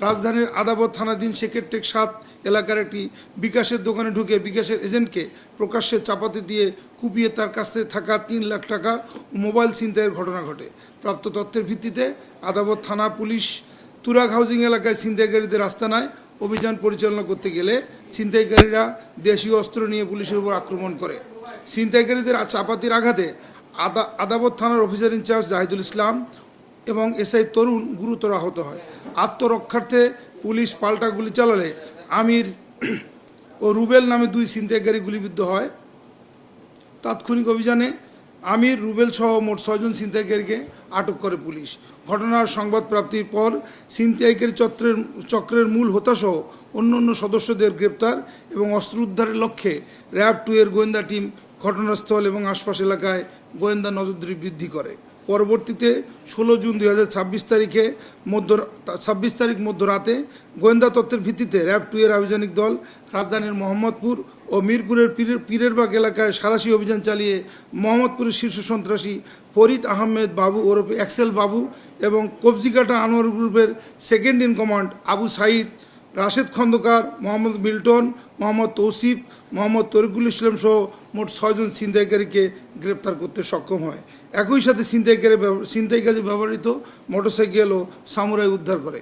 রাজধানীর আদাবর থানাধীন শেখেরটেক ৭ এলাকার একটি বিকাশের দোকানে ঢুকে বিকাশের এজেন্টকে প্রকাশ্যে চাপাতি দিয়ে কুপিয়ে তার কাছ থেকে থাকা ৩ লাখ টাকা ও মোবাইল ছিনতাইয়ের ঘটনা ঘটে। প্রাপ্ত তথ্যের ভিত্তিতে আদাবর থানা পুলিশ তুরাগ হাউজিং এলাকায় ছিনতাইকারীদের আস্তানায় অভিযান পরিচালনা করতে গেলে ছিনতাইকারীরা দেশীয় অস্ত্র নিয়ে পুলিশের উপর আক্রমণ করে। ছিনতাইকারীদের চাপাতির আঘাতে আদাবর থানার অফিসার ইনচার্জ জাহিদুল ইসলাম এবং এসআই তরুণ গুরুতর আহত হয়। আত্মরক্ষার্থে পুলিশ পাল্টা গুলি চালালে আমির ও রুবেল নামে 2 ছিনতাইকারী গুলিবিদ্ধ হয়। তাৎক্ষণিক অভিযানে আমির, রুবেল সহ মোট 6 জন ছিনতাইকারীকে আটক করে পুলিশ। ঘটনার সংবাদ প্রাপ্তির পর ছিনতাইকারী চক্রের মূল হোতাসহ অন্য সদস্যদের গ্রেপ্তার এবং অস্ত্র উদ্ধারের লক্ষ্যে র্যাব 2 এর গোয়েন্দা টিম ঘটনাস্থল এবং আশপাশ এলাকায় গোয়েন্দা নজরদারি বৃদ্ধি করে। পরবর্তীতে 16 জুন 2026 তারিখ মধ্যরাতে গোয়েন্দা তথ্যের ভিত্তিতে র্যাব 2 এর আভিযানিক দল রাজধানীর মোহাম্মদপুর ও মিরপুরের পীরেরবাগ এলাকায় সাঁড়াশি অভিযান চালিয়ে মোহাম্মদপুরের শীর্ষ সন্ত্রাসী ফরিদ আহমেদ বাবু ওরফে এক্সেল বাবু এবং কবজিকাটা আনোয়ার গ্রুপের second in command Abu Saeed, Rashed Khandakar, Mohammad Milton, Mohammad Tousif, Mohammad Tarikul Islam সহ মোট 6 জন ছিনতাইকারীকে গ্রেপ্তার করতে সক্ষম হয়। একই সাথে ছিনতাই কাজে ব্যবহৃত মোটরসাইকেল ও সামুরাই উদ্ধার করে।